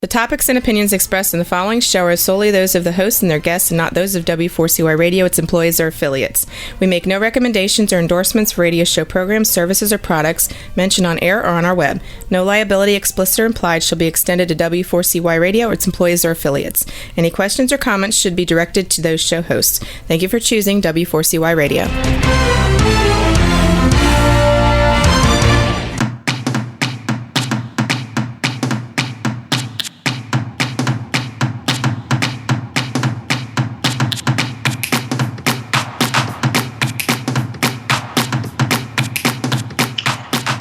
The topics and opinions expressed in the following show are solely those of the hosts and their guests and not those of W4CY Radio, its employees, or affiliates. We make no recommendations or endorsements for radio show programs, services, or products mentioned on air or on our web. No liability, explicit or implied, shall be extended to W4CY Radio or its employees or affiliates. Any questions or comments should be directed to those show hosts. Thank you for choosing W4CY Radio.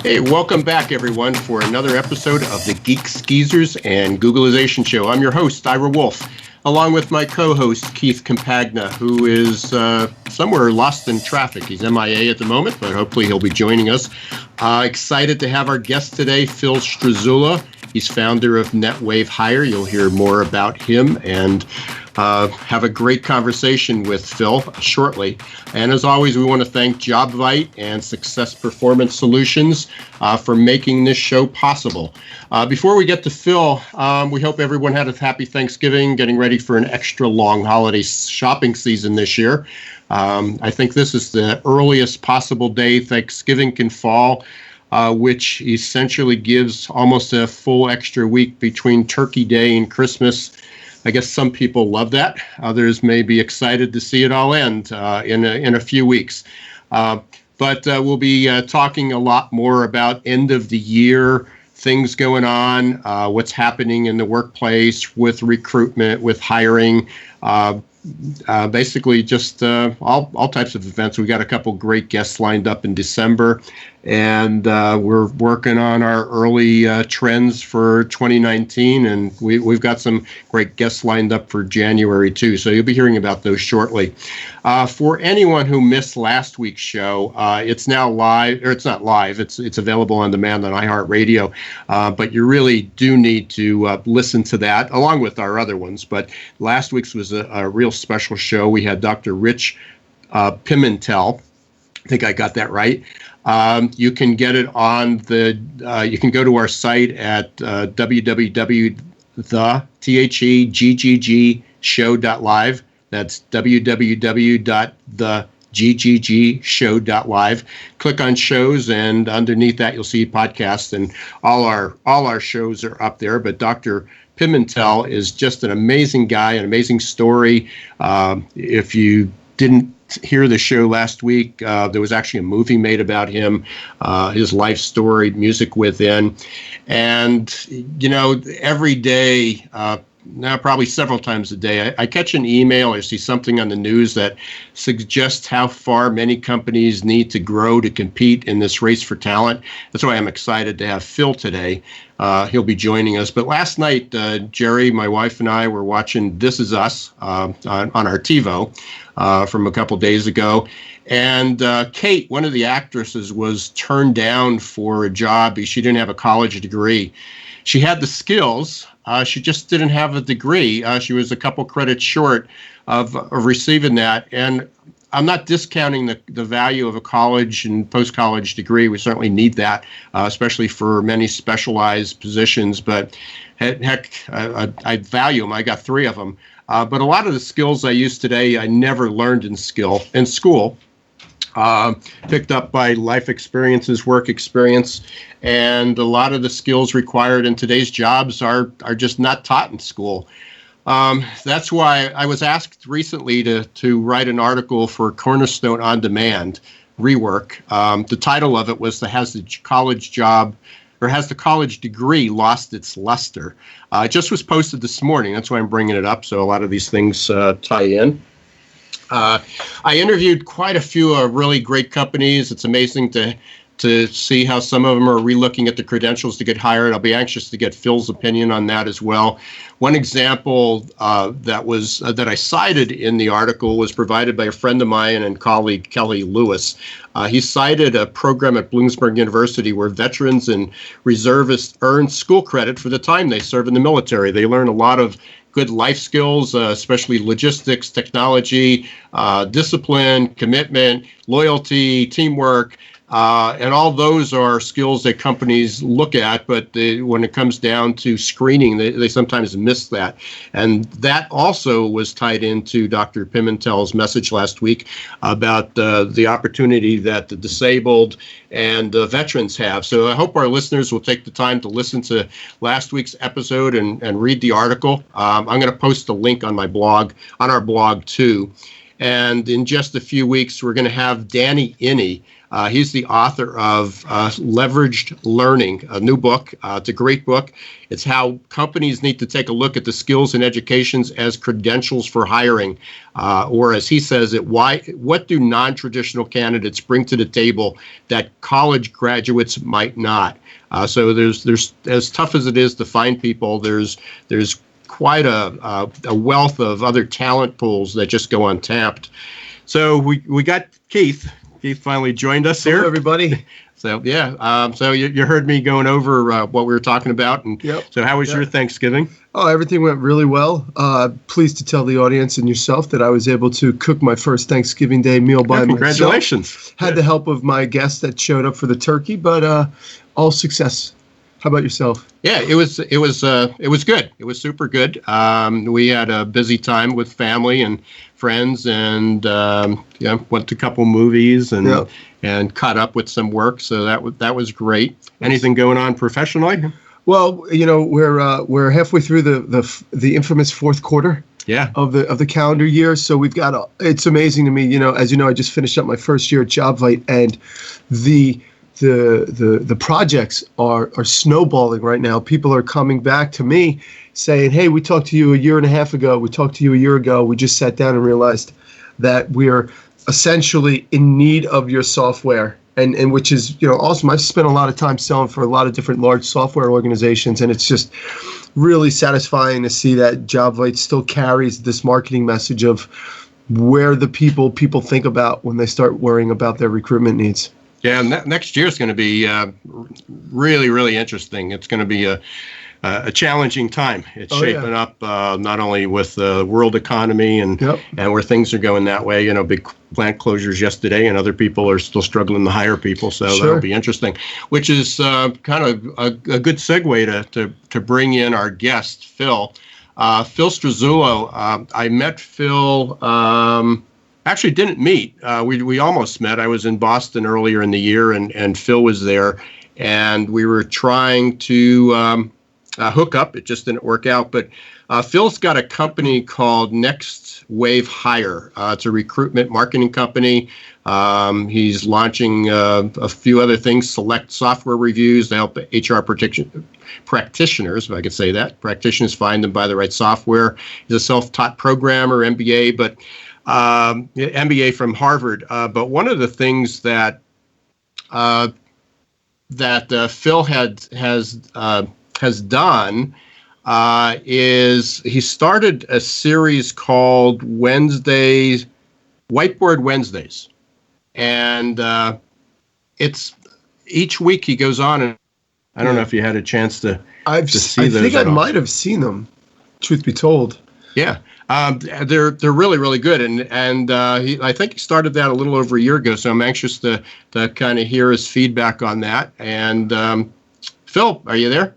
Hey, welcome back, everyone, for another episode of the Geek Skeezers and Googleization Show. I'm your host, Ira Wolf, along with my co-host, Keith Compagna, who is somewhere lost in traffic. He's MIA at the moment, but hopefully he'll be joining us. Excited to have our guest today, Phil Strazzulla. He's founder of NetWave Hire. You'll hear more about him and have a great conversation with Phil shortly. And as always, we want to thank JobVite and Success Performance Solutions for making this show possible. Before we get to Phil, we hope everyone had a happy Thanksgiving, getting ready for an extra long holiday shopping season this year. I think this is the earliest possible day Thanksgiving can fall, which essentially gives almost a full extra week between Turkey Day and Christmas. I guess some people love that. Others may be excited to see it all end in a few weeks. But we'll be talking a lot more about end of the year things going on, what's happening in the workplace with recruitment, with hiring, basically just all types of events. We got a couple great guests lined up in December, and we're working on our early trends for 2019, and we've got some great guests lined up for January too, so you'll be hearing about those shortly. For anyone who missed last week's show, it's now live, or it's not live, it's available on demand on iHeartRadio, but you really do need to listen to that along with our other ones. But last week's was a real special show. We had Dr. Rich Pimentel. I think I got that right. You can get it on you can go to our site at www.theggshow.live. That's www.theggshow.live. Click on shows, and underneath that you'll see podcasts, and all our shows are up there. But Dr. Pimentel is just an amazing guy, an amazing story. If you didn't hear the show last week, there was actually a movie made about him, his life story, Music Within. And, every day, now probably several times a day, I catch an email or see something on the news that suggests how far many companies need to grow to compete in this race for talent. That's why I'm excited to have Phil today. He'll be joining us. But last night, Jerry, my wife, and I were watching This Is Us on our TiVo from a couple days ago. And Kate, one of the actresses, was turned down for a job. She didn't have a college degree. She had the skills. She just didn't have a degree. She was a couple credits short of receiving that. And I'm not discounting the value of a college and post-college degree. We certainly need that, especially for many specialized positions. But heck, I value them. I got 3 of them. But a lot of the skills I use today, I never learned in school. Picked up by life experiences, work experience, and a lot of the skills required in today's jobs are just not taught in school. That's why I was asked recently to write an article for Cornerstone On Demand, Rework. The title of it was Has the College Degree Lost Its Luster? It just was posted this morning. That's why I'm bringing it up, so a lot of these things tie in. I interviewed quite a few really great companies. It's amazing to see how some of them are relooking at the credentials to get hired. I'll be anxious to get Phil's opinion on that as well. One example that I cited in the article was provided by a friend of mine and colleague, Kelly Lewis. He cited a program at Bloomsburg University where veterans and reservists earn school credit for the time they serve in the military. They learn a lot of good life skills, especially logistics, technology, discipline, commitment, loyalty, teamwork. And all those are skills that companies look at, but when it comes down to screening, they sometimes miss that. And that also was tied into Dr. Pimentel's message last week about the opportunity that the disabled and veterans have. So I hope our listeners will take the time to listen to last week's episode and read the article. I'm going to post a link on our blog too. And in just a few weeks, we're going to have Danny Inney. He's the author of Leveraged Learning, a new book. It's a great book. It's how companies need to take a look at the skills and educations as credentials for hiring, or as he says it, what do non-traditional candidates bring to the table that college graduates might not? So there's as tough as it is to find people, there's quite a wealth of other talent pools that just go untapped. So we got Keith. Keith finally joined us here. Hello, everybody. So, yeah. So you heard me going over what we were talking about. And yep. So how was your Thanksgiving? Oh, everything went really well. Pleased to tell the audience and yourself that I was able to cook my first Thanksgiving Day meal by congratulations. myself. Had the help of my guest that showed up for the turkey, but all success. How about yourself? Yeah, it was good. It was super good. We had a busy time with family and friends, and went to a couple movies and caught up with some work. So that was great. Anything going on professionally? Well, we're halfway through the infamous fourth quarter. Yeah. Of the calendar year. So we've got it's amazing to me. As you know, I just finished up my first year at JobVite, and the projects are snowballing right now. People are coming back to me saying, hey, we talked to you a year and a half ago. We talked to you a year ago. We just sat down and realized that we're essentially in need of your software. And which is, awesome. I've spent a lot of time selling for a lot of different large software organizations, and it's just really satisfying to see that JobVite still carries this marketing message of where the people think about when they start worrying about their recruitment needs. Yeah, next year is going to be really, really interesting. It's going to be a challenging time. It's shaping up not only with the world economy and where things are going that way. Big plant closures yesterday, and other people are still struggling to hire people. So that'll be interesting. Which is kind of a good segue to bring in our guest, Phil. Phil Strazzulla. I met Phil. Actually didn't meet. We almost met. I was in Boston earlier in the year, and Phil was there, and we were trying to hook up. It just didn't work out. But Phil's got a company called Next Wave Hire. It's a recruitment marketing company. He's launching a few other things, select software reviews to help HR practitioners, if I could say that. Practitioners find them by the right software. He's a self-taught programmer, MBA, but MBA from Harvard. But one of the things that Phil has done is he started a series called Whiteboard Wednesdays, and it's each week he goes on, and I don't know if you had a chance to see those. I think I might have seen them, truth be told. Yeah. They're really, really good, and I think he started that a little over a year ago. So I'm anxious to kind of hear his feedback on that. And Phil, are you there?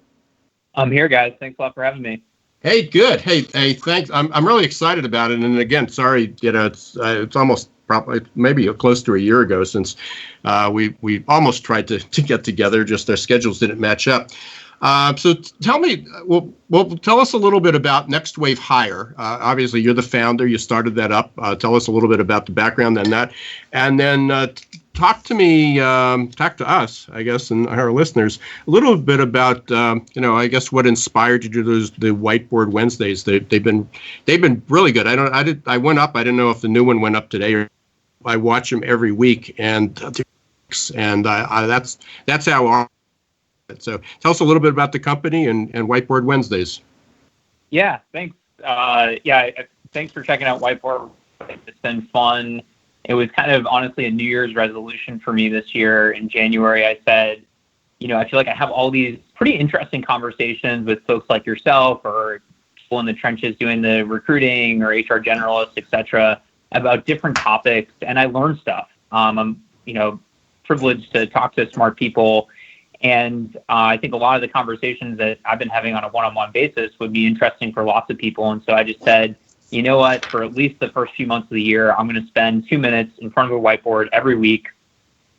I'm here, guys. Thanks a lot for having me. Hey, good. Hey, thanks. I'm really excited about it. And again, sorry, it's almost probably maybe close to a year ago since we almost tried to get together. Just our schedules didn't match up. So tell me, tell us a little bit about Next Wave Hire. Obviously, you're the founder. You started that up. Tell us a little bit about the background on that. And then talk to us, I guess, and our listeners, a little bit about, I guess what inspired you to do the Whiteboard Wednesdays. They've been really good. I went up. I didn't know if the new one went up today. Or I watch them every week, and that's how our. So tell us a little bit about the company and Whiteboard Wednesdays. Yeah, thanks. Thanks for checking out Whiteboard. It's been fun. It was kind of honestly a New Year's resolution for me this year. In January, I said, I feel like I have all these pretty interesting conversations with folks like yourself or people in the trenches doing the recruiting or HR generalists, et cetera, about different topics, and I learned stuff. I'm privileged to talk to smart people. And I think a lot of the conversations that I've been having on a one-on-one basis would be interesting for lots of people. And so I just said, you know what, for at least the first few months of the year, I'm going to spend 2 minutes in front of a whiteboard every week.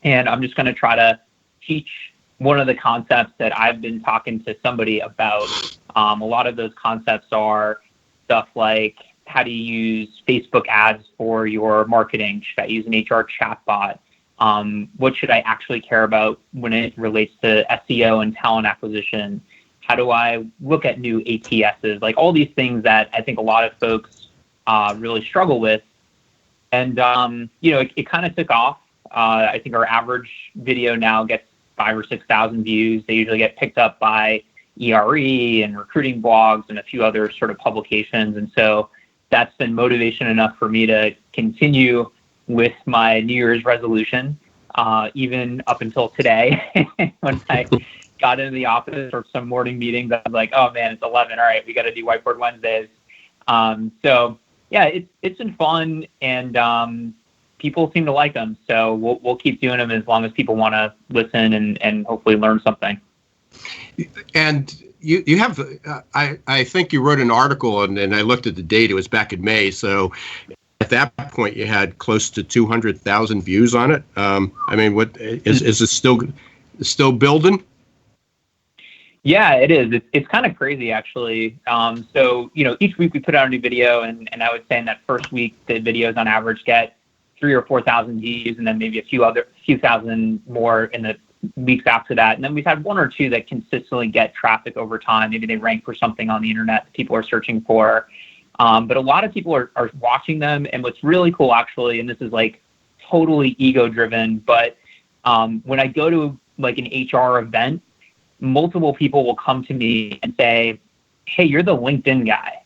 And I'm just going to try to teach one of the concepts that I've been talking to somebody about. A lot of those concepts are stuff like, how do you use Facebook ads for your marketing? Should I use an HR chatbot? What should I actually care about when it relates to SEO and talent acquisition? How do I look at new ATSs? Like all these things that I think a lot of folks really struggle with. And, it kind of took off. I think our average video now gets 5,000 or 6,000 views. They usually get picked up by ERE and recruiting blogs and a few other sort of publications. And so that's been motivation enough for me to continue with my New Year's resolution, even up until today. When I got into the office for some morning meetings, I was like, oh man, it's 11. All right, we got to do Whiteboard Wednesdays. So yeah, it's been fun, and people seem to like them. So we'll keep doing them as long as people want to listen and hopefully learn something. And you have, I think you wrote an article, and I looked at the date. It was back in May. So at that point, you had close to 200,000 views on it. I mean, what is it still building? Yeah, it is. It's kind of crazy, actually. So, each week we put out a new video, and I would say in that first week, the videos on average get 3,000 or 4,000 views, and then maybe a few thousand more in the weeks after that. And then we've had one or two that consistently get traffic over time. Maybe they rank for something on the internet that people are searching for. But a lot of people are watching them. And what's really cool, actually, and this is like totally ego driven, but when I go to like an HR event, multiple people will come to me and say, hey, you're the LinkedIn guy.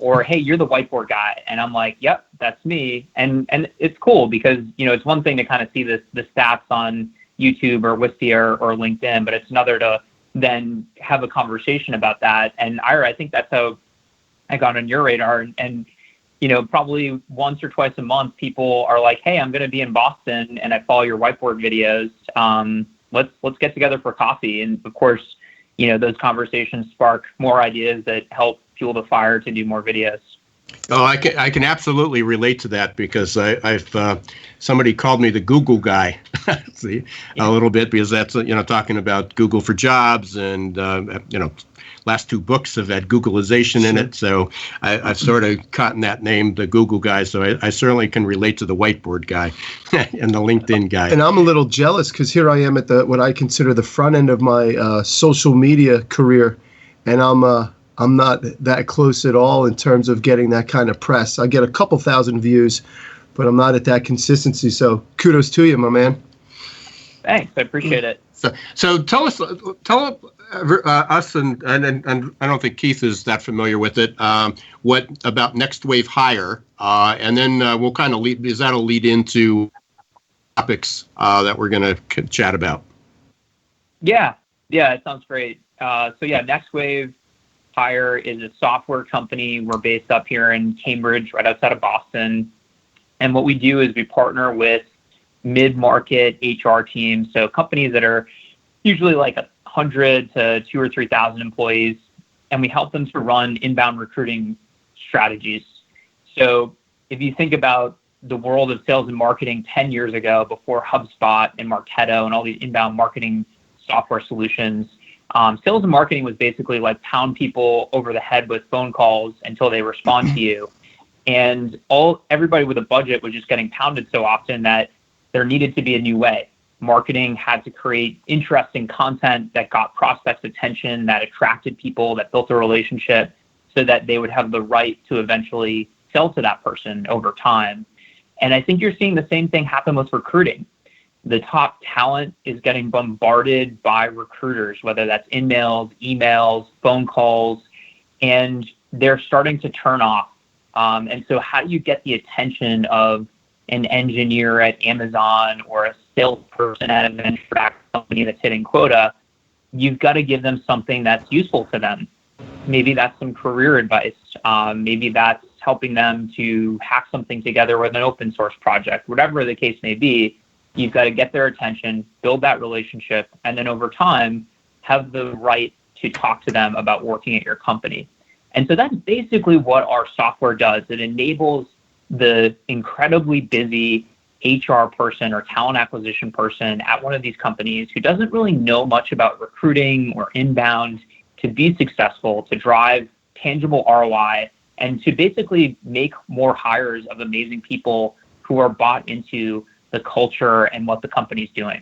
Or, hey, you're the whiteboard guy. And I'm like, yep, that's me. And it's cool because, it's one thing to kind of see the stats on YouTube or Wistia or LinkedIn, but it's another to then have a conversation about that. And Ira, I think that's how I got on your radar. And probably once or twice a month, people are like, hey, I'm going to be in Boston and I follow your whiteboard videos. Let's get together for coffee. And of course, those conversations spark more ideas that help fuel the fire to do more videos. Oh, I can absolutely relate to that because I've somebody called me the Google guy, see, a little bit because that's talking about Google for Jobs and last two books have had Googleization in it, so I've sort of caught in that name, the Google guy. So I certainly can relate to the whiteboard guy and the LinkedIn guy. And I'm a little jealous because here I am at what I consider the front end of my social media career, and I'm not that close at all in terms of getting that kind of press. I get a couple thousand views, but I'm not at that consistency. So kudos to you, my man. Thanks, I appreciate it. So tell us, us, and I don't think Keith is that familiar with it. What about Next Wave Hire, and then we'll kind of lead, because that'll lead into topics that we're going to chat about. Yeah, it sounds great. Next Wave Hire is a software company. We're based up here in Cambridge, right outside of Boston. And what we do is we partner with mid-market HR teams, so companies that are usually like 100 to 2,000 or 3,000 employees, and we help them to run inbound recruiting strategies. So if you think about the world of sales and marketing 10 years ago, before HubSpot and Marketo and all these inbound marketing software solutions, sales and marketing was basically like pound people over the head with phone calls until they respond to you. And everybody with a budget was just getting pounded so often that there needed to be a new way. Marketing had to create interesting content that got prospects' attention, that attracted people, that built a relationship so that they would have the right to eventually sell to that person over time. And I think you're seeing the same thing happen with recruiting. The top talent is getting bombarded by recruiters, whether that's emails, phone calls, and they're starting to turn off. And so how do you get the attention of an engineer at Amazon or a salesperson at a venture-backed company that's hitting quota? You've got to give them something that's useful to them. Maybe that's some career advice. Maybe that's helping them to hack something together with an open source project, whatever the case may be. You've got to get their attention, build that relationship, and then over time, have the right to talk to them about working at your company. And so that's basically what our software does. It enables the incredibly busy HR person or talent acquisition person at one of these companies who doesn't really know much about recruiting or inbound to be successful, to drive tangible ROI, and to basically make more hires of amazing people who are bought into the culture and what the company's doing.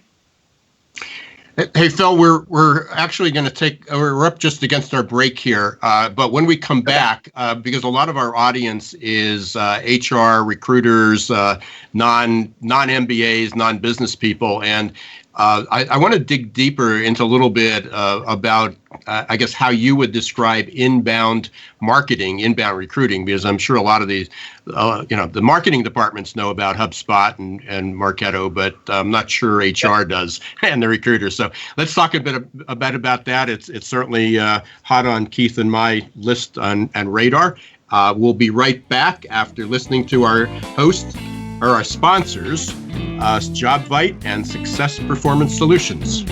Hey, Phil, we're actually going to we're up just against our break here. But when we come back, because a lot of our audience is HR, recruiters, non-MBAs, non-business people. And I want to dig deeper into a little bit about, I guess, how you would describe inbound marketing, inbound recruiting, because I'm sure a lot of these, the marketing departments know about HubSpot and Marketo, but I'm not sure HR does and the recruiters. So let's talk a bit about that. It's certainly hot on Keith and my list and radar. We'll be right back after listening to our host, or our sponsors, JobVite and Success Performance Solutions.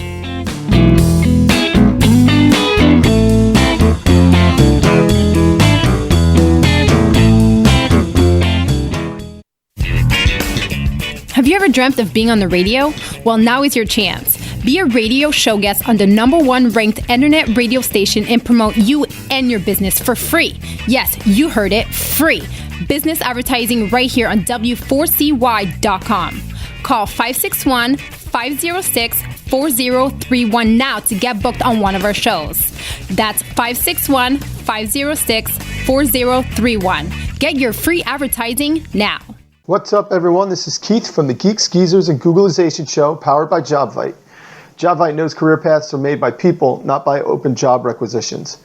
Have you ever dreamt of being on the radio? Well, now is your chance. Be a radio show guest on the #1 ranked internet radio station and promote you and your business for free. Yes, you heard it, free. Business advertising right here on W4CY.com. Call 561-506-4031 now to get booked on one of our shows. That's 561-506-4031. Get your free advertising now. What's up, everyone? This is Keith from the Geeks, Geezers, and Googleization Show, powered by JobVite. JobVite knows career paths are made by people, not by open job requisitions.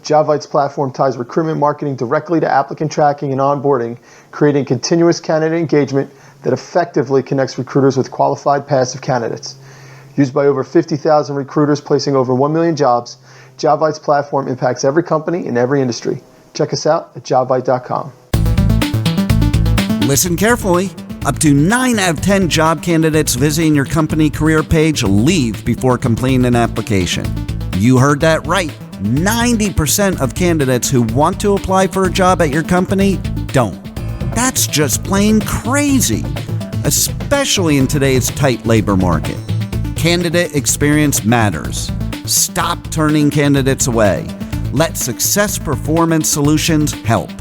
JobVite's platform ties recruitment marketing directly to applicant tracking and onboarding, creating continuous candidate engagement that effectively connects recruiters with qualified passive candidates. Used by over 50,000 recruiters placing over 1 million jobs, JobVite's platform impacts every company in every industry. Check us out at jobvite.com. Listen carefully. Up to 9 out of 10 job candidates visiting your company career page leave before completing an application. You heard that right. 90% of candidates who want to apply for a job at your company don't. That's just plain crazy, especially in today's tight labor market. Candidate experience matters. Stop turning candidates away. Let Success Performance Solutions help.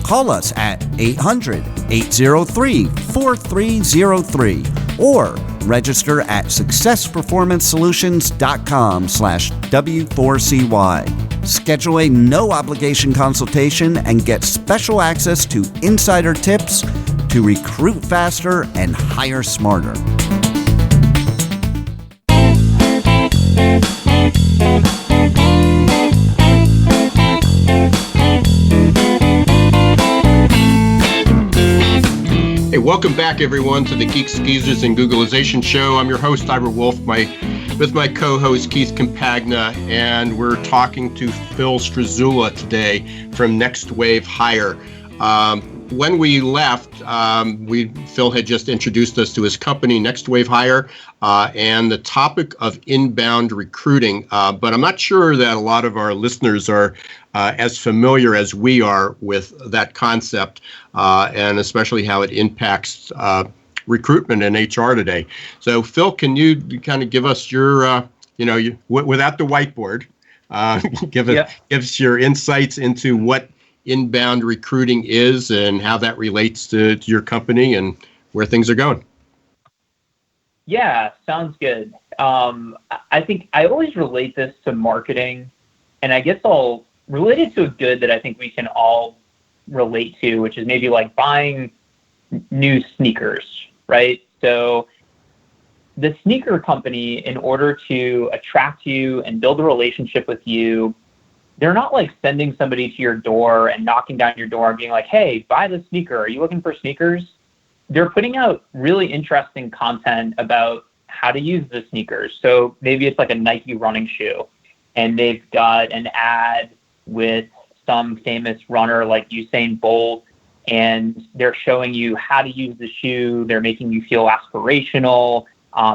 Call us at 800-803-4303 or register at successperformancesolutions.com/W4CY. Schedule a no-obligation consultation and get special access to insider tips to recruit faster and hire smarter. Hey, welcome back, everyone, to the Geeks, Geezers, and Googleization Show. I'm your host, Ira Wolf, with my co-host, Keith Campagna, and we're talking to Phil Strazzulla today from Next Wave Hire. When we left, Phil had just introduced us to his company, Next Wave Hire, and the topic of inbound recruiting. But I'm not sure that a lot of our listeners are as familiar as we are with that concept, and especially how it impacts recruitment and HR today. So, Phil, can you kind of give us your, without the whiteboard, give us your insights into what inbound recruiting is and how that relates to your company and where things are going? Yeah, sounds good. I think I always relate this to marketing, and I guess I'll relate it to a good that I think we can all relate to, which is maybe like buying new sneakers, right? So the sneaker company, in order to attract you and build a relationship with you, they're not like sending somebody to your door and knocking down your door and being like, hey, buy the sneaker. Are you looking for sneakers? They're putting out really interesting content about how to use the sneakers. So maybe it's like a Nike running shoe, and they've got an ad with some famous runner like Usain Bolt, and they're showing you how to use the shoe. They're making you feel aspirational.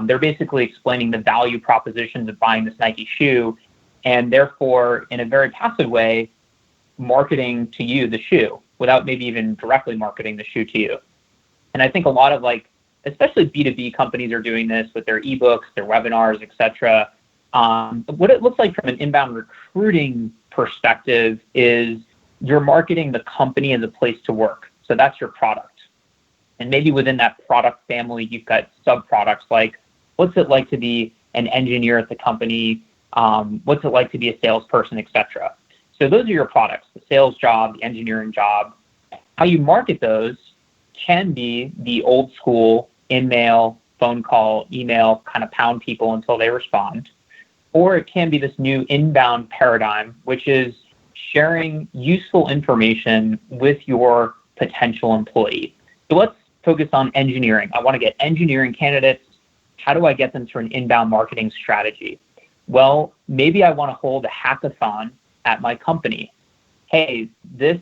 They're basically explaining the value propositions of buying this Nike shoe, and therefore, in a very passive way, marketing to you the shoe without maybe even directly marketing the shoe to you. And I think a lot of especially B2B companies are doing this with their ebooks, their webinars, etc. What it looks like from an inbound recruiting perspective is you're marketing the company as a place to work. So that's your product. And maybe within that product family, you've got sub-products like, what's it like to be an engineer at the company? What's it like to be a salesperson, etc. So those are your products, the sales job, the engineering job. How you market those can be the old school in-mail, phone call, email, kind of pound people until they respond. Or it can be this new inbound paradigm, which is sharing useful information with your potential employee. So let's focus on engineering. I want to get engineering candidates. How do I get them through an inbound marketing strategy? Well, maybe I want to hold a hackathon at my company. Hey, this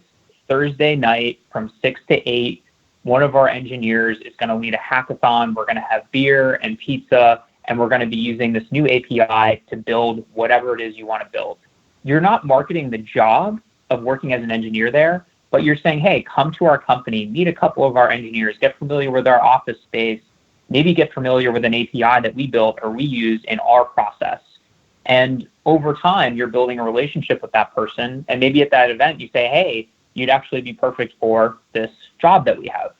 Thursday night from 6 to 8, one of our engineers is going to lead a hackathon. We're going to have beer and pizza, and we're going to be using this new API to build whatever it is you want to build. You're not marketing the job of working as an engineer there, but you're saying, hey, come to our company, meet a couple of our engineers, get familiar with our office space, maybe get familiar with an API that we built or we use in our process. And over time, you're building a relationship with that person. And maybe at that event, you say, hey, you'd actually be perfect for this job that we have.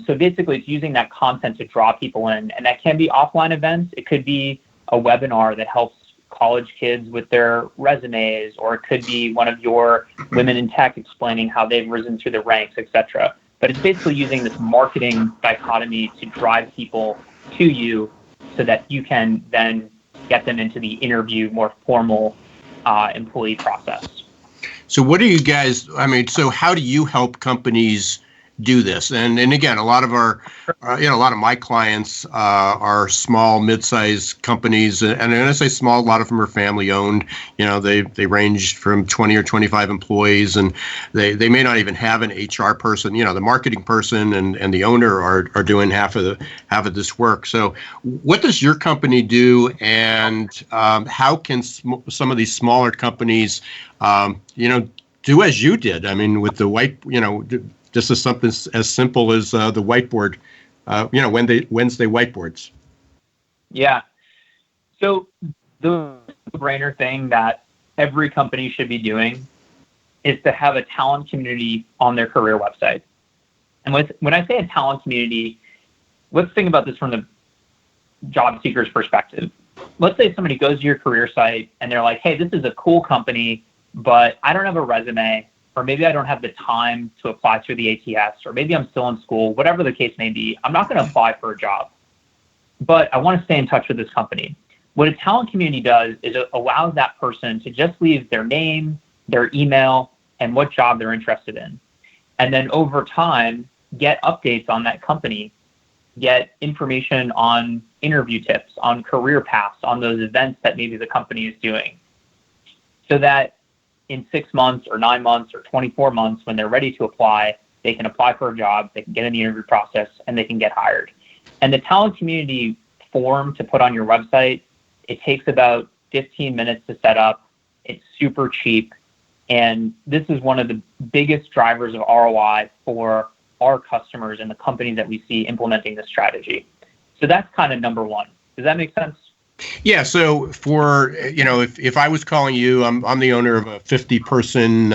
So basically, it's using that content to draw people in. And that can be offline events. It could be a webinar that helps college kids with their resumes, or it could be one of your women in tech explaining how they've risen through the ranks, etc. But it's basically using this marketing dichotomy to drive people to you so that you can then get them into the interview, more formal employee process. So what do you guys, so how do you help companies do this? And again, a lot of our, a lot of my clients are small, mid-sized companies. And when I say small, a lot of them are family owned. They range from 20 or 25 employees, and they may not even have an HR person. The marketing person and the owner are doing half of this work. So what does your company do, and how can some of these smaller companies, do as you did? With the just as something as simple as the whiteboard, Wednesday whiteboards. Yeah. So the brainer thing that every company should be doing is to have a talent community on their career website. And when I say a talent community, let's think about this from the job seeker's perspective. Let's say somebody goes to your career site and they're like, hey, this is a cool company, but I don't have a resume. Or maybe I don't have the time to apply through the ATS, or maybe I'm still in school, whatever the case may be. I'm not going to apply for a job, but I want to stay in touch with this company. What a talent community does is it allows that person to just leave their name, their email, and what job they're interested in. And then over time, get updates on that company, get information on interview tips, on career paths, on those events that maybe the company is doing. So that in 6 months or 9 months or 24 months, when they're ready to apply, they can apply for a job, they can get in the interview process, and they can get hired. And the talent community form to put on your website, it takes about 15 minutes to set up. It's super cheap. And this is one of the biggest drivers of ROI for our customers and the companies that we see implementing this strategy. So that's kind of number one. Does that make sense? Yeah. So for, if I was calling you, I'm the owner of a 50-person,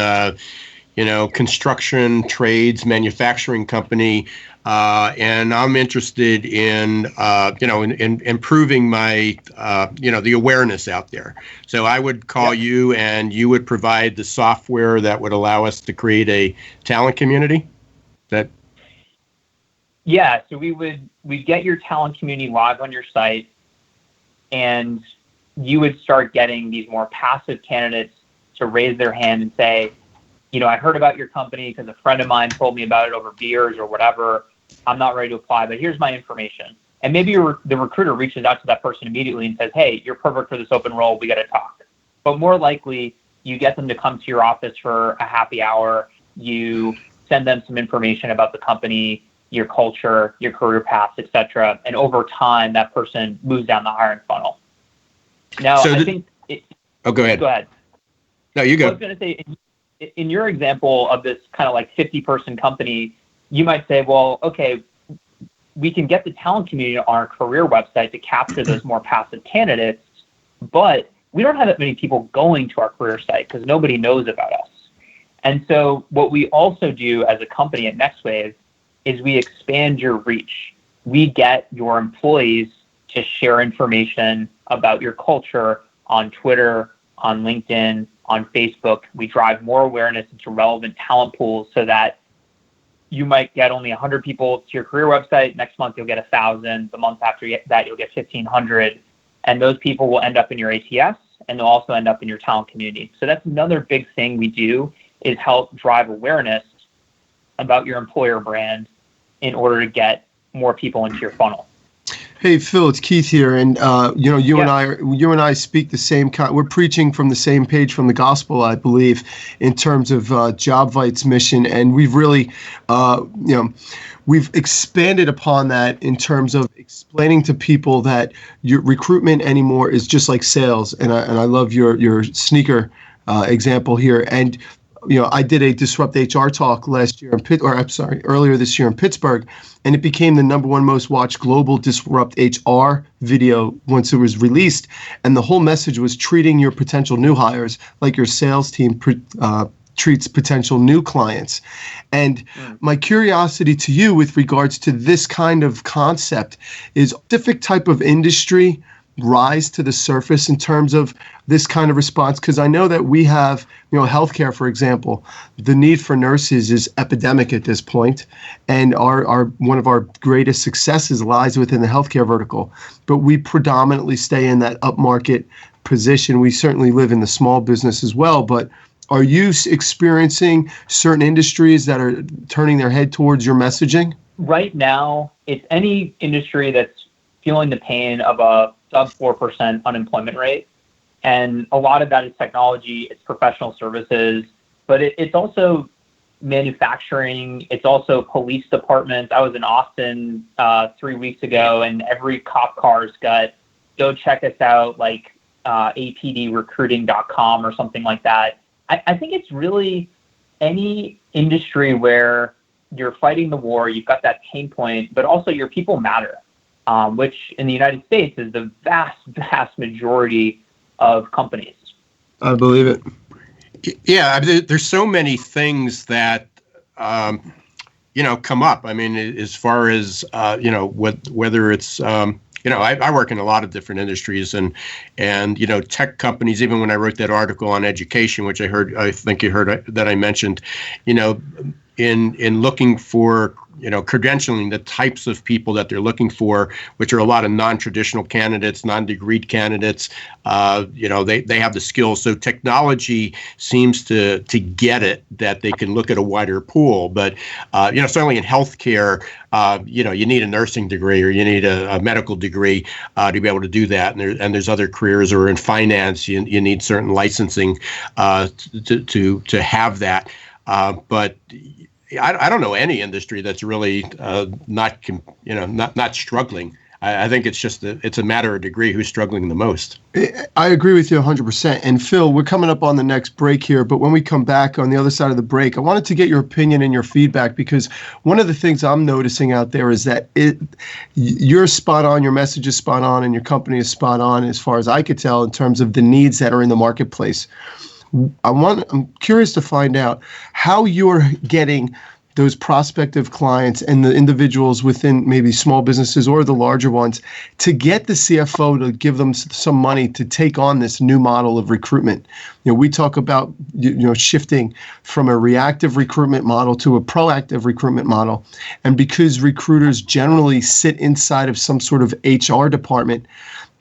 construction, trades, manufacturing company, and I'm interested in, in improving my, the awareness out there. So I would call you, and you would provide the software that would allow us to create a talent community. Yeah. So we'd get your talent community live on your site. And you would start getting these more passive candidates to raise their hand and say, I heard about your company because a friend of mine told me about it over beers or whatever. I'm not ready to apply, but here's my information. And maybe the recruiter reaches out to that person immediately and says, hey, you're perfect for this open role. We got to talk. But more likely, you get them to come to your office for a happy hour. You send them some information about the company. your culture, your career paths, etc. And over time, that person moves down the hiring funnel. Now, So I think. Go ahead. Go ahead. No, you go. I was going to say, in your example of this kind of like 50-person company, you might say, well, okay, we can get the talent community on our career website to capture those more passive candidates, but we don't have that many people going to our career site because nobody knows about us. And so what we also do as a company at NextWave is we expand your reach. We get your employees to share information about your culture on Twitter, on LinkedIn, on Facebook. We drive more awareness into relevant talent pools so that you might get only 100 people to your career website. Next month, you'll get 1,000. The month after that, you'll get 1,500. And those people will end up in your ATS, and they'll also end up in your talent community. So that's another big thing we do, is help drive awareness about your employer brand in order to get more people into your funnel. Hey, Phil, it's Keith here, and you and I speak the same kind. We're preaching from the same page from the gospel, I believe, in terms of JobVite's mission, and we've really, we've expanded upon that in terms of explaining to people that your recruitment anymore is just like sales, and I love your sneaker example here, and. I did a Disrupt HR talk earlier this year in Pittsburgh, and it became the #1 most watched global Disrupt HR video once it was released. And the whole message was treating your potential new hires like your sales team treats potential new clients. And my curiosity to you with regards to this kind of concept is, specific type of industry rise to the surface in terms of this kind of response? Because I know that we have, healthcare, for example, the need for nurses is epidemic at this point, and our one of our greatest successes lies within the healthcare vertical. But we predominantly stay in that upmarket position. We certainly live in the small business as well, but are you experiencing certain industries that are turning their head towards your messaging? Right now, it's any industry that's feeling the pain of a sub 4% unemployment rate. And a lot of that is technology, it's professional services, but it's also manufacturing, it's also police departments. I was in Austin 3 weeks ago, and every cop car's got, go check us out, like apdrecruiting.com or something like that. I think it's really any industry where you're fighting the war, you've got that pain point, but also your people matter. Which in the United States is the vast, vast majority of companies. I believe it. Yeah, there's so many things that, come up. I mean, as far as, whether it's, I work in a lot of different industries and tech companies, even when I wrote that article on education, which I think you heard that I mentioned, in looking for, credentialing the types of people that they're looking for, which are a lot of non-traditional candidates, non-degreed candidates. They have the skills. So technology seems to get it that they can look at a wider pool. But, certainly in healthcare, you need a nursing degree or you need a medical degree to be able to do that. And there's other careers, or in finance, you need certain licensing to have that. But I don't know any industry that's really not struggling. I think it's just it's a matter of degree who's struggling the most. I agree with you 100%. And Phil, we're coming up on the next break here, but when we come back on the other side of the break, I wanted to get your opinion and your feedback, because one of the things I'm noticing out there is that you're spot on, your message is spot on, and your company is spot on as far as I could tell in terms of the needs that are in the marketplace. I'm curious to find out how you're getting those prospective clients and the individuals within maybe small businesses or the larger ones to get the CFO to give them some money to take on this new model of recruitment. We talk about shifting from a reactive recruitment model to a proactive recruitment model. And because recruiters generally sit inside of some sort of HR department,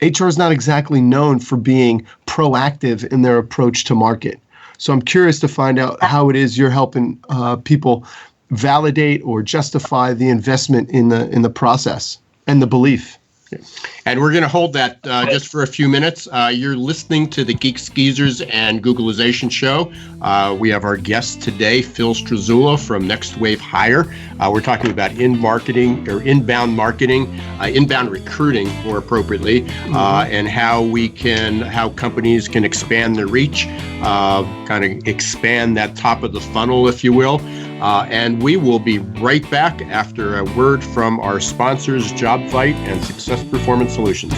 HR is not exactly known for being proactive in their approach to market. So I'm curious to find out how it is you're helping people validate or justify the investment in the process and the belief. And we're going to hold that just for a few minutes. You're listening to the Geek Skeezers and Googlization show. We have our guest today, Phil Strazzulla from Next Wave Hire. We're talking about inbound recruiting, more appropriately, and how companies can expand their reach, kind of expand that top of the funnel, if you will. And we will be right back after a word from our sponsors, JobVite and Success Performance Solutions.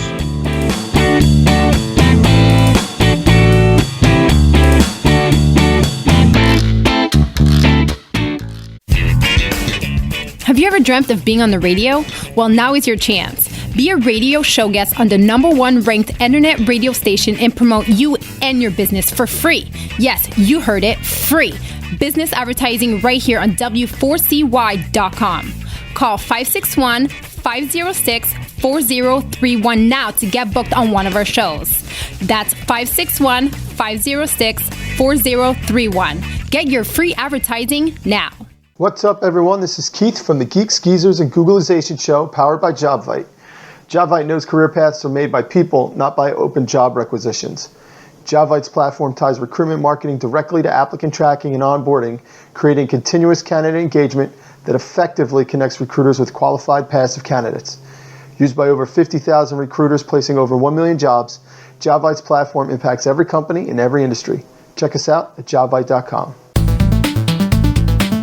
Have you ever dreamt of being on the radio? Well, now is your chance. Be a radio show guest on the #1 ranked internet radio station and promote you and your business for free. Yes, you heard it, free. Business advertising right here on W4CY.com. Call 561-506-4031 now to get booked on one of our shows. That's 561-506-4031. Get your free advertising now. What's up, everyone? This is Keith from the Geek Skeezers and Googlization show, powered by JobVite. JobVite knows career paths are made by people, not by open job requisitions. JobVite's platform ties recruitment marketing directly to applicant tracking and onboarding, creating continuous candidate engagement that effectively connects recruiters with qualified passive candidates. Used by over 50,000 recruiters placing over 1 million jobs, JobVite's platform impacts every company in every industry. Check us out at jobvite.com.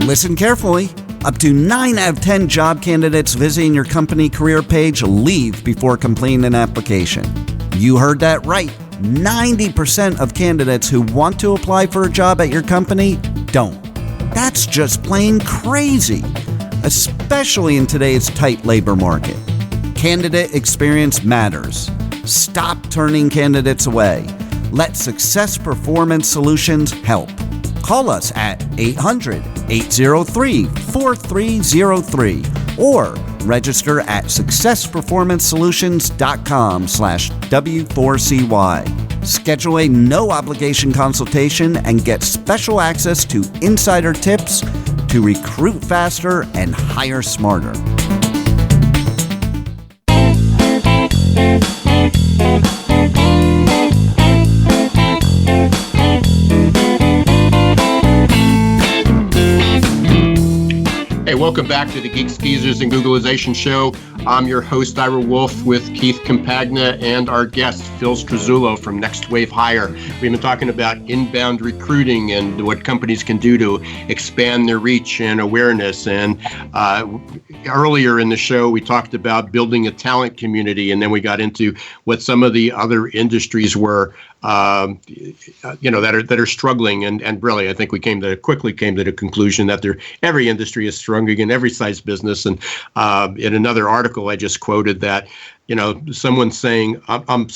Listen carefully. Up to 9 out of 10 job candidates visiting your company career page leave before completing an application. You heard that right. 90% of candidates who want to apply for a job at your company don't. That's just plain crazy, especially in today's tight labor market. Candidate experience matters. Stop turning candidates away. Let Success Performance Solutions help. Call us at 800-803-4303 or register at successperformancesolutions.com/W4CY. Schedule a no-obligation consultation and get special access to insider tips to recruit faster and hire smarter. Hey, welcome back to the Geek Skeezers and Googlization show. I'm your host, Ira Wolf, with Keith Campagna and our guest, Phil Strazzulla from Next Wave Hire. We've been talking about inbound recruiting and what companies can do to expand their reach and awareness. And earlier in the show, we talked about building a talent community, and then we got into what some of the other industries were, that are struggling. And really, I think we quickly came to the conclusion that every industry is struggling in every size business. And in another article I just quoted that, someone's saying, I'm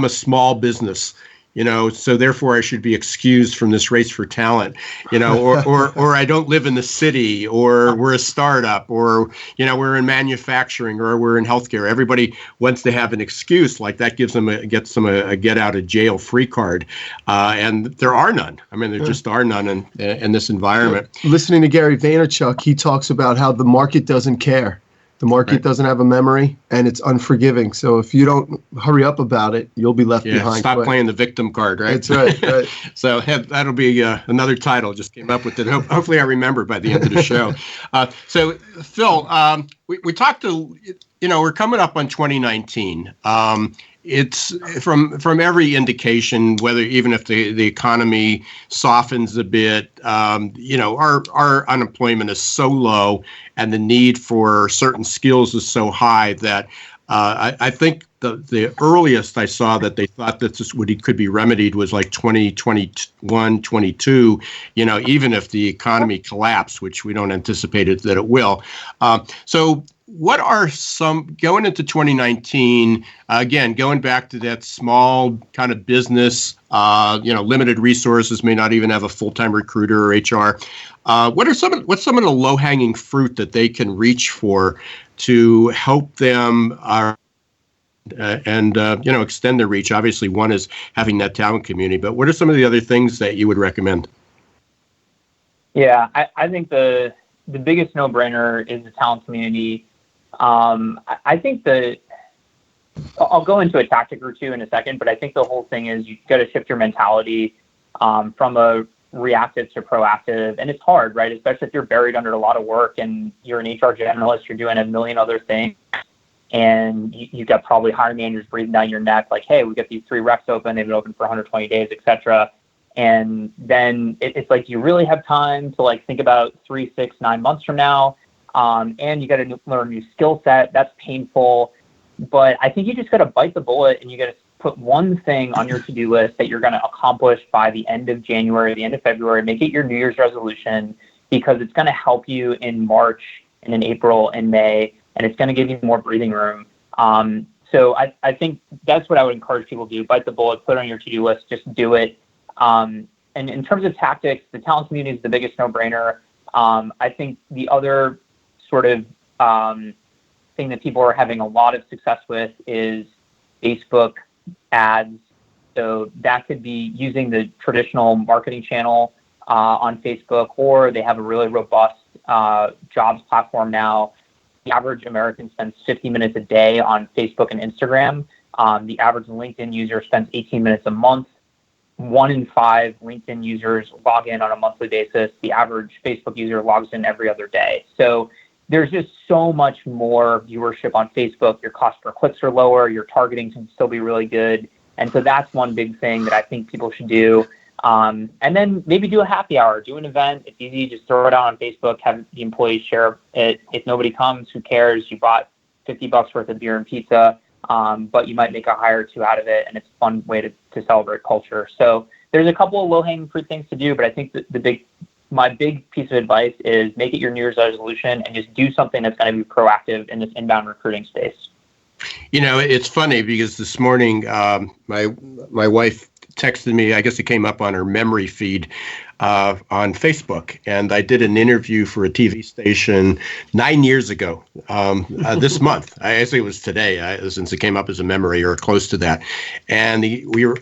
a small business, so therefore I should be excused from this race for talent, or I don't live in the city, or we're a startup, or, we're in manufacturing, or we're in healthcare. Everybody wants to have an excuse like that, gets them a get out of jail free card. And there are none. I mean, there just are none in this environment. Listening to Gary Vaynerchuk, he talks about how the market doesn't care. The market doesn't have a memory, and it's unforgiving. So if you don't hurry up about it, you'll be left behind. Stop playing the victim card, right? That's right. So that'll be another title. Just came up with it. Hopefully I remember by the end of the show. So, Phil, we talked to, we're coming up on 2019. It's from every indication, even if the economy softens a bit, our unemployment is so low and the need for certain skills is so high that I think the earliest I saw that they thought that this could be remedied was like 2021, 22, even if the economy collapsed, which we don't anticipate that it will. So what are some, going into 2019, again, going back to that small kind of business, limited resources, may not even have a full-time recruiter or HR. What's some of the low-hanging fruit that they can reach for to help them extend their reach? Obviously, one is having that talent community, but what are some of the other things that you would recommend? Yeah, I think the biggest no-brainer is the talent community. I think that I'll go into a tactic or two in a second, but I think the whole thing is you got to shift your mentality from a reactive to proactive. And it's hard, right? Especially if you're buried under a lot of work and you're an HR generalist, you're doing a million other things. And you've got probably hiring managers breathing down your neck, like, hey, we got these 3 recs open, they've been open for 120 days, et cetera. And then it's like, you really have time to like think about 3, 6, 9 months from now. And you got to learn a new skill set. That's painful. But I think you just got to bite the bullet and you got to put one thing on your to-do list that you're going to accomplish by the end of January, the end of February. Make it your New Year's resolution, because it's going to help you in March and in April and May, and it's going to give you more breathing room. So I think that's what I would encourage people to do. Bite the bullet, put it on your to-do list, just do it. And in terms of tactics, the talent community is the biggest no-brainer. I think the other sort of thing that people are having a lot of success with is Facebook ads. So that could be using the traditional marketing channel on Facebook, or they have a really robust jobs platform now. The average American spends 50 minutes a day on Facebook and Instagram. The average LinkedIn user spends 18 minutes a month. 1 in 5 LinkedIn users log in on a monthly basis. The average Facebook user logs in every other day. So there's just so much more viewership on Facebook. Your cost per clicks are lower. Your targeting can still be really good. And so that's one big thing that I think people should do. And then maybe do a happy hour, do an event. It's easy. Just throw it out on Facebook, have the employees share it. If nobody comes, who cares? You bought $50 worth of beer and pizza, but you might make a hire or 2 out of it. And it's a fun way to celebrate culture. So there's a couple of low-hanging fruit things to do, but I think that my big piece of advice is make it your New Year's resolution and just do something that's going to be proactive in this inbound recruiting space. You know, it's funny because this morning my wife texted me. I guess it came up on her memory feed on Facebook, and I did an interview for a TV station 9 years ago this month. I guess it was today, since it came up as a memory or close to that. And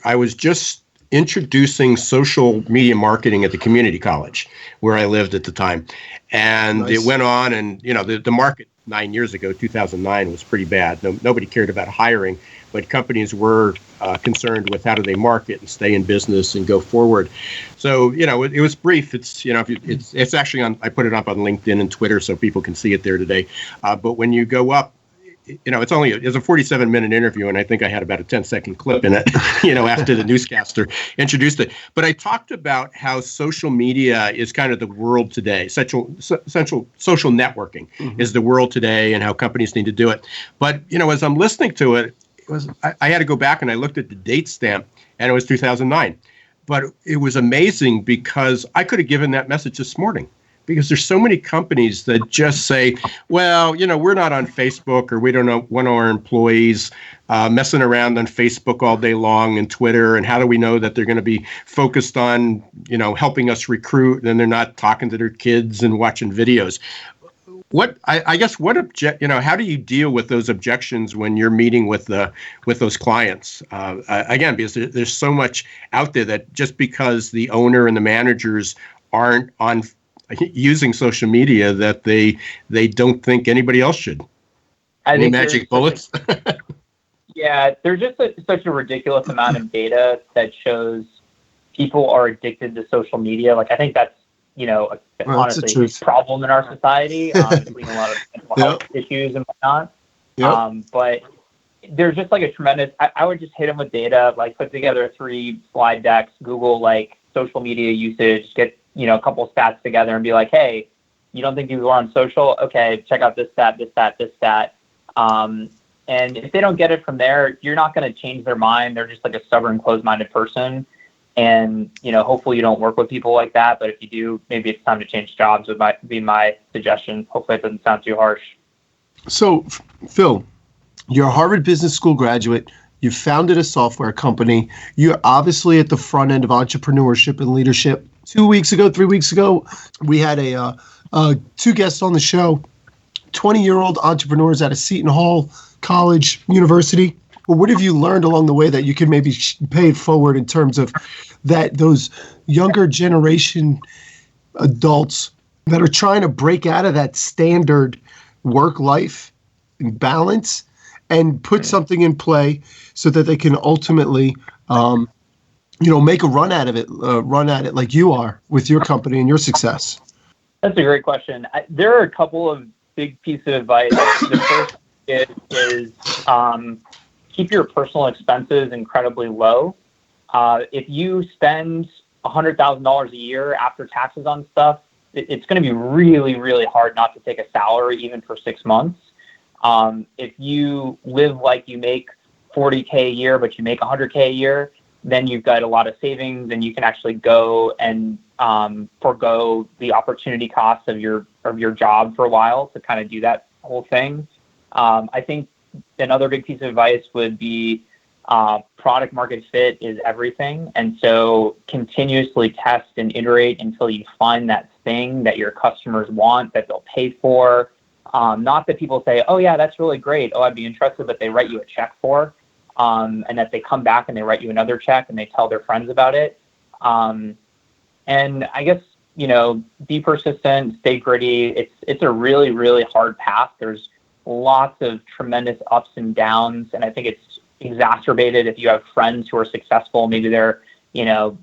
I was just introducing social media marketing at the community college where I lived at the time. And Nice. It went on, and the market 9 years ago, 2009, was pretty bad. Nobody cared about hiring, but companies were concerned with how do they market and stay in business and go forward. So, it was brief. It's actually I put it up on LinkedIn and Twitter so people can see it there today. But when you go up, it's a 47-minute interview, and I think I had about a 10-second clip in it, after the newscaster introduced it. But I talked about how social media is kind of the world today. Social networking is the world today, and how companies need to do it. But, as I'm listening to it, I had to go back and I looked at the date stamp, and it was 2009. But it was amazing because I could have given that message this morning. Because there's so many companies that just say, well, we're not on Facebook, or we don't want our employees messing around on Facebook all day long and Twitter. And how do we know that they're going to be focused on, helping us recruit, and they're not talking to their kids and watching videos? How do you deal with those objections when you're meeting with those clients? Again, because there's so much out there that just because the owner and the managers aren't on using social media, that they don't think anybody else should. Any magic bullets? Yeah, there's just such a ridiculous amount of data that shows people are addicted to social media. Like, I think that's honestly a problem in our society, including a lot of mental health issues and whatnot. Yep. But there's just like a tremendous. I would just hit them with data, like put together 3 slide decks, Google like social media usage, get a couple of stats together and be like, hey, you don't think people are on social? Okay, check out this stat, this stat, this stat. And if they don't get it from there, you're not going to change their mind. They're just like a stubborn, closed-minded person. And, hopefully you don't work with people like that. But if you do, maybe it's time to change jobs would be my suggestion. Hopefully it doesn't sound too harsh. So, Phil, you're a Harvard Business School graduate. You founded a software company. You're obviously at the front end of entrepreneurship and leadership. 3 weeks ago, we had 2 guests on the show, 20-year-old entrepreneurs out of Seton Hall College, University. Well, what have you learned along the way that you can maybe pay it forward in terms of those younger generation adults that are trying to break out of that standard work life and balance and put something in play so that they can ultimately, make a run at it like you are with your company and your success? That's a great question. There are a couple of big pieces of advice. The first is keep your personal expenses incredibly low. If you spend $100,000 a year after taxes on stuff, it's going to be really, really hard not to take a salary even for 6 months. If you live like you make $40K a year, but you make $100K a year, then you've got a lot of savings and you can actually go and forego the opportunity costs of your job for a while to kind of do that whole thing. I think another big piece of advice would be product market fit is everything. And so continuously test and iterate until you find that thing that your customers want, that they'll pay for. Not that people say, oh yeah, that's really great. Oh, I'd be interested, but they write you a check for, and that they come back and they write you another check and they tell their friends about it. And I guess, be persistent, stay gritty. It's a really, really hard path. There's lots of tremendous ups and downs. And I think it's exacerbated if you have friends who are successful. Maybe they're,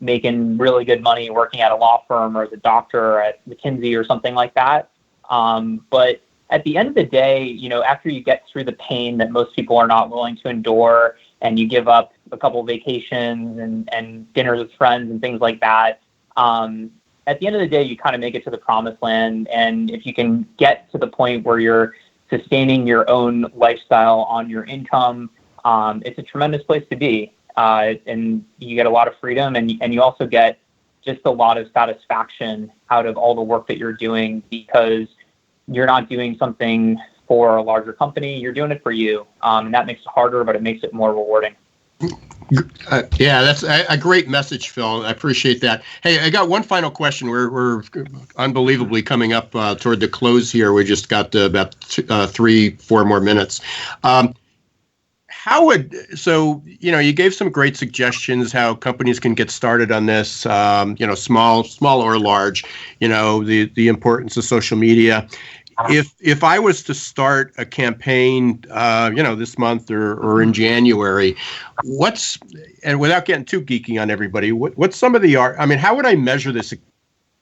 making really good money working at a law firm or as a doctor or at McKinsey or something like that. But at the end of the day, after you get through the pain that most people are not willing to endure and you give up a couple of vacations and dinners with friends and things like that, at the end of the day, you kind of make it to the promised land. And if you can get to the point where you're sustaining your own lifestyle on your income, it's a tremendous place to be. And you get a lot of freedom and you also get just a lot of satisfaction out of all the work that you're doing, because you're not doing something for a larger company, you're doing it for you. And that makes it harder, but it makes it more rewarding. Yeah, that's a great message, Phil. I appreciate that. Hey, I got one final question. We're unbelievably coming up toward the close here. We just got about 3-4 more minutes. You gave some great suggestions how companies can get started on this, small or large, the importance of social media. If I was to start a campaign, this month or in January, and without getting too geeky on everybody, what's some of how would I measure this?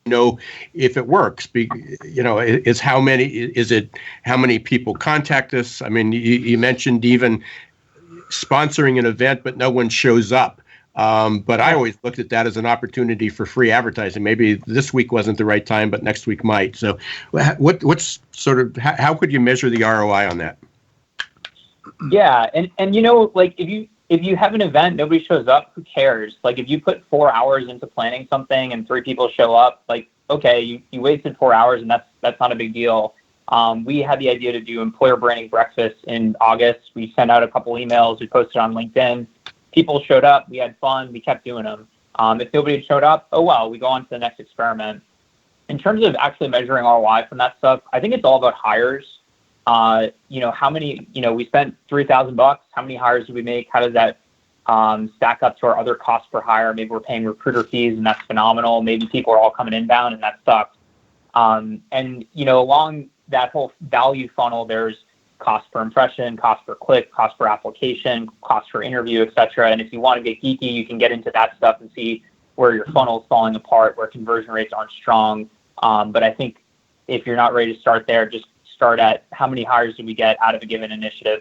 If it works, is how many people contact us? I mean, you mentioned even sponsoring an event, but no one shows up. But I always looked at that as an opportunity for free advertising. Maybe this week wasn't the right time, but next week might. So how could you measure the ROI on that? Yeah. And if you have an event, nobody shows up, who cares? Like if you put 4 hours into planning something and 3 people show up, like, okay, you wasted 4 hours and that's not a big deal. We had the idea to do employer branding breakfast in August. We sent out a couple emails. We posted on LinkedIn. People showed up. We had fun. We kept doing them. If nobody showed up, oh well, we go on to the next experiment. In terms of actually measuring ROI from that stuff, I think it's all about hires. How many, we spent $3,000. How many hires did we make? How does that stack up to our other costs per hire? Maybe we're paying recruiter fees and that's phenomenal. Maybe people are all coming inbound and that sucks. Along that whole value funnel, there's cost per impression, cost per click, cost per application, cost per interview, etc. And if you want to get geeky, you can get into that stuff and see where your funnel is falling apart, where conversion rates aren't strong. But I think if you're not ready to start there, just start at how many hires do we get out of a given initiative.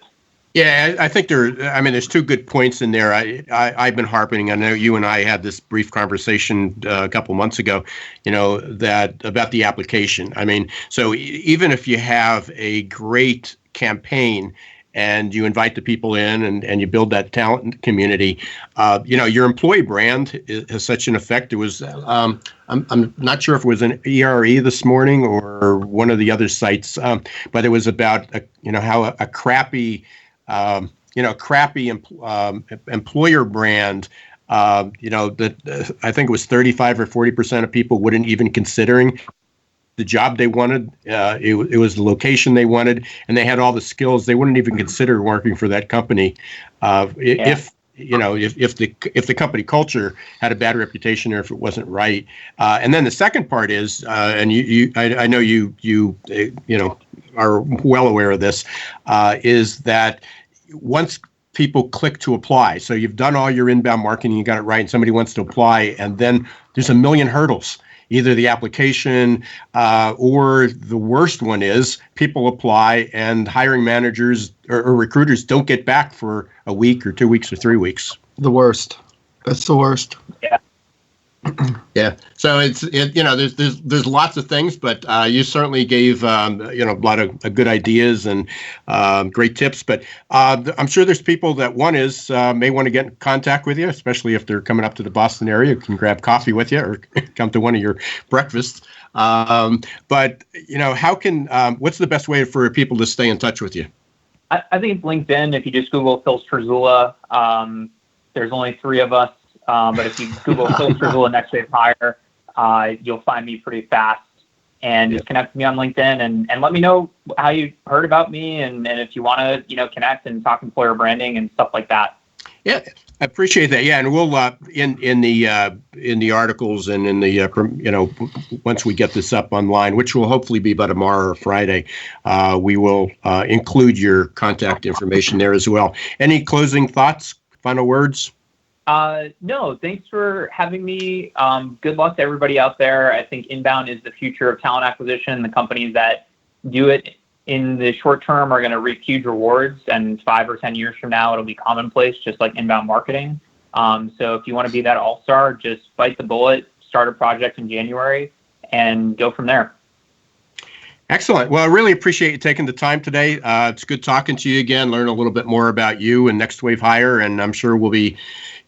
Yeah, I think there's 2 good points in there. I've been harping. I know you and I had this brief conversation a couple months ago, that about the application. I mean, so even if you have a great campaign and you invite the people in and you build that talent community, your employee brand has such an effect. It was, I'm not sure if it was an ERE this morning or one of the other sites, but it was about, how a crappy employer brand, that I think it was 35 or 40% of people wouldn't even considering the job they wanted. It was the location they wanted, and they had all the skills. They wouldn't even consider working for that company if the company culture had a bad reputation or if it wasn't right. And then the second part is, and I know you are well aware of this, is that once people click to apply, so you've done all your inbound marketing, you got it right, and somebody wants to apply, and then there's a million hurdles. Either the application or the worst one is people apply and hiring managers or recruiters don't get back for a week or 2 weeks or 3 weeks. The worst. That's the worst. Yeah. Yeah. So there's lots of things, but you certainly gave a lot of good ideas and great tips. But I'm sure there's people that may want to get in contact with you, especially if they're coming up to the Boston area, can grab coffee with you or come to one of your breakfasts. But what's the best way for people to stay in touch with you? I think it's LinkedIn. If you just Google Phil Strazzulla, there's only 3 of us. But if you Google Phil Strazzulla Next Wave Hire, you'll find me pretty fast. And just connect with me on LinkedIn and let me know how you heard about me and if you want to connect and talk employer branding and stuff like that. Yeah, I appreciate that. Yeah, and we'll in the articles and in the once we get this up online, which will hopefully be by tomorrow or Friday, we will include your contact information there as well. Any closing thoughts? Final words? No, thanks for having me. Good luck to everybody out there. I think inbound is the future of talent acquisition. The companies that do it in the short term are going to reap huge rewards, and 5 or 10 years from now, it'll be commonplace, just like inbound marketing. So if you want to be that all-star, just bite the bullet, start a project in January, and go from there. Excellent. Well, I really appreciate you taking the time today. It's good talking to you again, learn a little bit more about you and Next Wave Hire, and I'm sure we'll be,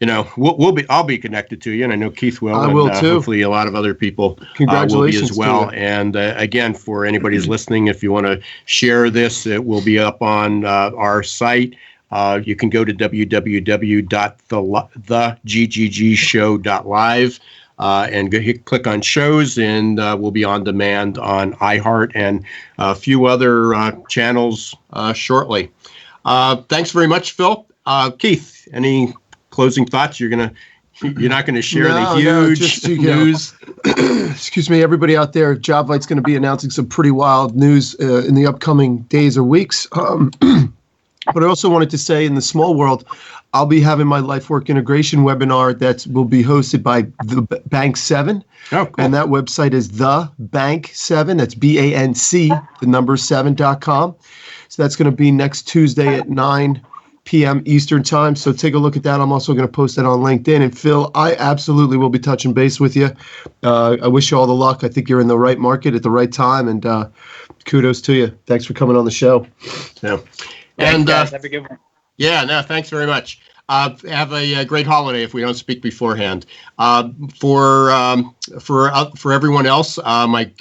I'll be connected to you, and I know Keith will. I will too. Hopefully, a lot of other people Congratulations will be as well. And again, for anybody who's listening, if you want to share this, it will be up on our site. You can go to www.theggshow.live. And click on shows, and we'll be on demand on iHeart and a few other channels shortly. Thanks very much, Phil. Keith, any closing thoughts? You're not going to share the huge news. Excuse me, everybody out there. JobVite's going to be announcing some pretty wild news in the upcoming days or weeks. But I also wanted to say, in the small world, I'll be having my life work integration webinar that will be hosted by the Bank 7. Oh, cool. And that website is the Bank 7. That's BANC, the number 7.com. So that's going to be next Tuesday at 9 p.m. Eastern time. So take a look at that. I'm also going to post that on LinkedIn. And Phil, I absolutely will be touching base with you. I wish you all the luck. I think you're in the right market at the right time. And kudos to you. Thanks for coming on the show. Yeah. Thanks, guys. Have a good one. Yeah, no, thanks very much. Have a great holiday if we don't speak beforehand. For everyone else, my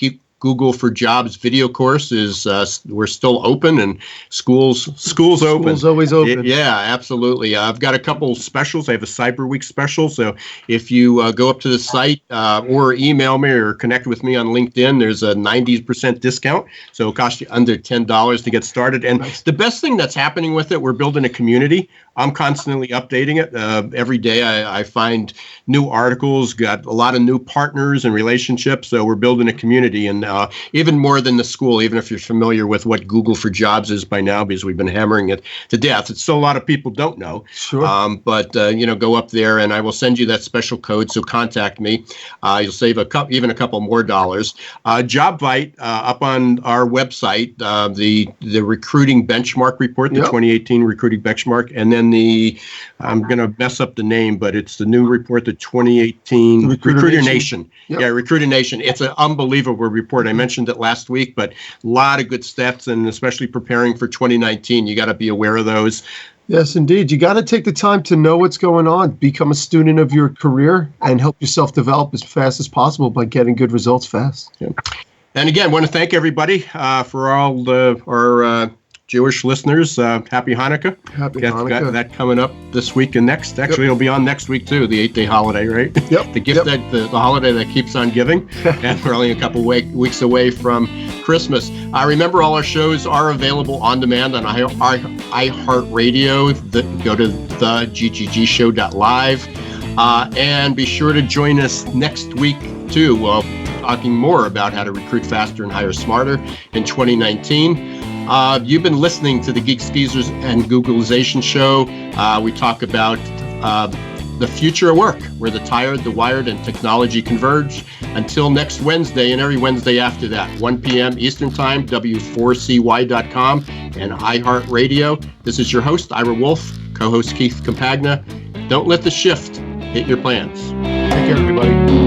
Google for Jobs video course is we're still open, and schools open. School's always open. Yeah, absolutely. I've got a couple specials. I have a Cyber Week special. So if you go up to the site or email me or connect with me on LinkedIn, there's a 90% discount. So it'll cost you under $10 to get started. And nice. The best thing that's happening with it, we're building a community. I'm constantly updating it. Every day I find new articles, got a lot of new partners and relationships. So we're building a community, and even more than the school, even if you're familiar with what Google for Jobs is by now, because we've been hammering it to death. It's still a lot of people don't know. Sure. But go up there and I will send you that special code. So contact me. You'll save even a couple more dollars. JobVite up on our website, the recruiting benchmark report, the 2018 recruiting benchmark, and then I'm going to mess up the name, but it's the new report, the 2018 Recruiter Nation. Yep. Yeah, Recruiter Nation. It's an unbelievable report. I mentioned it last week, but a lot of good stats, and especially preparing for 2019, you got to be aware of those. Yes, indeed. You got to take the time to know what's going on, become a student of your career, and help yourself develop as fast as possible by getting good results fast. Yeah. And again, I want to thank everybody for all our Jewish listeners. Happy Hanukkah. Happy Hanukkah. Got that coming up this week and next. Actually, It'll be on next week, too, the 8-day holiday, right? Yep. The gift the holiday that keeps on giving. And we're only a couple weeks away from Christmas. Remember, all our shows are available on demand on iHeartRadio. Go to theggshow.live. And be sure to join us next week, too. Talking more about how to recruit faster and hire smarter in 2019. You've been listening to the Geeks, Geezers, and Googlization show. We talk about the future of work, where the tired, the wired, and technology converge. Until next Wednesday and every Wednesday after that, 1 p.m. Eastern Time, W4CY.com and iHeartRadio. This is your host, Ira Wolf, co-host Keith Compagna. Don't let the shift hit your plans. Take care, everybody.